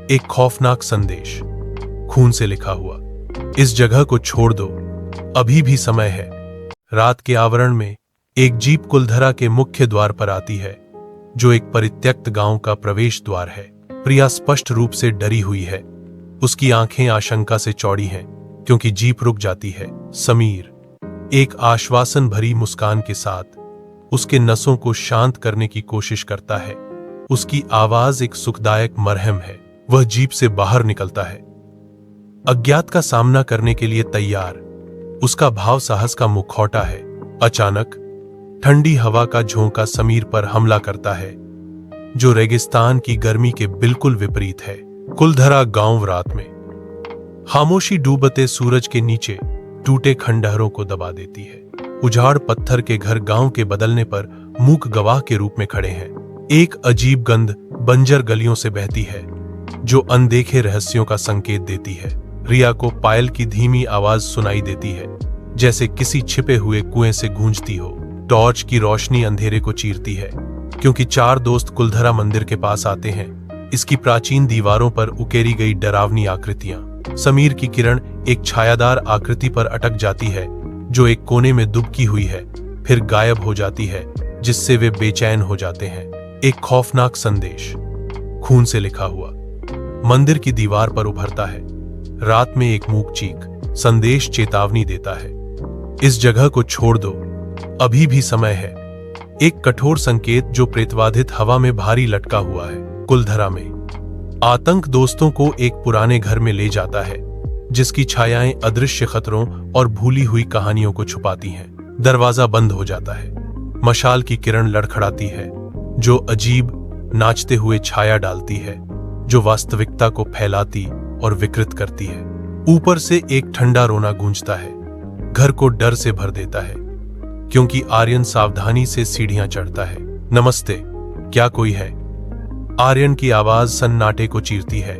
एक खौफनाक संदेश, खून से लिखा हुआ। इस जगह को छोड़ दो, अभी भी समय है। रात के आवरण में एक जीप कुलधरा के मुख्य द्वार पर आती है, जो एक परित्यक्त गांव का प्रवेश द्वार है। प्रिया स्पष्ट रूप से डरी हुई है। उसकी आंखें आशंका से चौड़ी हैं, क्योंकि जीप रुक जाती है। समीर एक आश्वासन भरी मुस्कान के साथ उसके नसों को शांत करने की कोशिश करता है। उसकी आवाज एक सुखदायक मरहम है। वह जीप से बाहर निकलता है, अज्ञात का सामना करने के लिए तैयार। उसका भाव साहस का मुखौटा है। अचानक ठंडी हवा का झोंका समीर पर हमला करता है, जो रेगिस्तान की गर्मी के बिल्कुल विपरीत है। कुलधरा गांव रात में खामोशी डूबते सूरज के नीचे टूटे खंडहरों को दबा देती है। उजाड़ पत्थर के घर गांव के बदलने पर मूक गवाह के रूप में खड़े हैं। एक अजीब गंध बंजर गलियों से बहती है, जो अनदेखे रहस्यों का संकेत देती है। रिया को पायल की धीमी आवाज सुनाई देती है, जैसे किसी छिपे हुए कुएं से गूंजती हो। टॉर्च की रोशनी अंधेरे को चीरती है, क्योंकि चार दोस्त कुलधरा मंदिर के पास आते हैं। इसकी प्राचीन दीवारों पर उकेरी गई डरावनी आकृतियां। समीर की किरण एक छायादार आकृति पर अटक जाती है, जो एक कोने में दुबकी हुई है, फिर गायब हो जाती है, जिससे वे बेचैन हो जाते हैं। एक खौफनाक संदेश, खून से लिखा हुआ, मंदिर की दीवार पर उभरता है। रात में एक मूक चीख संदेश चेतावनी देता है, इस जगह को छोड़ दो, अभी भी समय है। एक कठोर संकेत जो प्रेतवाधित हवा में भारी लटका हुआ है। कुलधरा में आतंक दोस्तों को एक पुराने घर में ले जाता है, जिसकी छायाएं अदृश्य खतरों और भूली हुई कहानियों को छुपाती हैं। दरवाजा बंद हो जाता है। मशाल की किरण लड़खड़ाती है, जो अजीब नाचते हुए छाया डालती है, जो वास्तविकता को फैलाती और विकृत करती है। ऊपर से एक ठंडा रोना गूंजता है, घर को डर से भर देता है, क्योंकि आर्यन सावधानी से सीढ़ियां चढ़ता है। नमस्ते, क्या कोई है? आर्यन की आवाज सन्नाटे को चीरती है।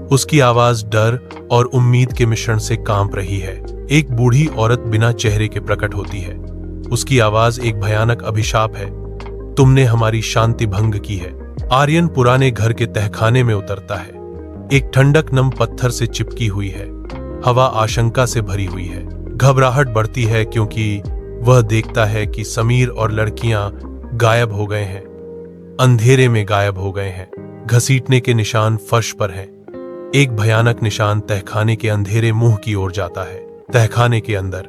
उसकी आवाज डर और उम्मीद के मिश्रण से कांप रही है। एक बूढ़ी औरत बिना चेहरे के प्रकट होती है। उसकी आवाज एक भयानक अभिशाप है, तुमने हमारी शांति भंग की है। आर्यन पुराने घर के तहखाने में उतरता है। एक ठंडक नम पत्थर से चिपकी हुई है। हवा आशंका से भरी हुई है। घबराहट बढ़ती है, क्योंकि वह देखता है कि समीर और लड़कियां गायब हो गए हैं, अंधेरे में गायब हो गए हैं। घसीटने के निशान फर्श पर हैं। एक भयानक निशान तहखाने के अंधेरे मुंह की ओर जाता है। तहखाने के अंदर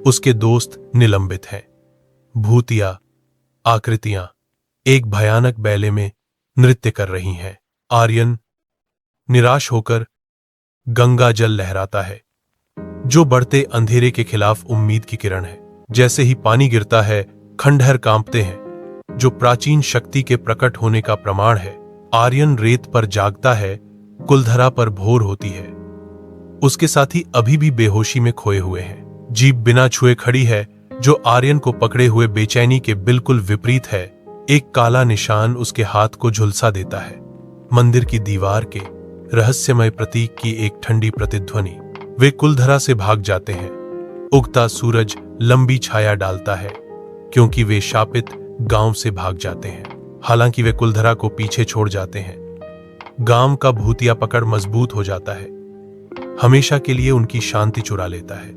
उसके दोस्त निलंबित हैं। भूतिया आकृतियां एक भयानक बैले में नृत्य कर रही हैं। आर्यन निराश होकर गंगा जल लहराता है, जो बढ़ते अंधेरे के खिलाफ उम्मीद की किरण है। जैसे ही पानी गिरता है, खंडहर कांपते हैं, जो प्राचीन शक्ति के प्रकट होने का प्रमाण है। आर्यन रेत पर जागता है। कुलधरा पर भोर होती है। उसके साथी अभी भी बेहोशी में खोए हुए हैं। जीप बिना छुए खड़ी है, जो आर्यन को पकड़े हुए बेचैनी के बिल्कुल विपरीत है। एक काला निशान उसके हाथ को झुलसा देता है। मंदिर की दीवार के रहस्यमय प्रतीक की एक ठंडी प्रतिध्वनि। वे कुलधरा से भाग जाते हैं। उगता सूरज लंबी छाया डालता है, क्योंकि वे शापित गांव से भाग जाते हैं। हालांकि वे कुलधरा को पीछे छोड़ जाते हैं, गांव का भूतिया पकड़ मजबूत हो जाता है, हमेशा के लिए उनकी शांति चुरा लेता है।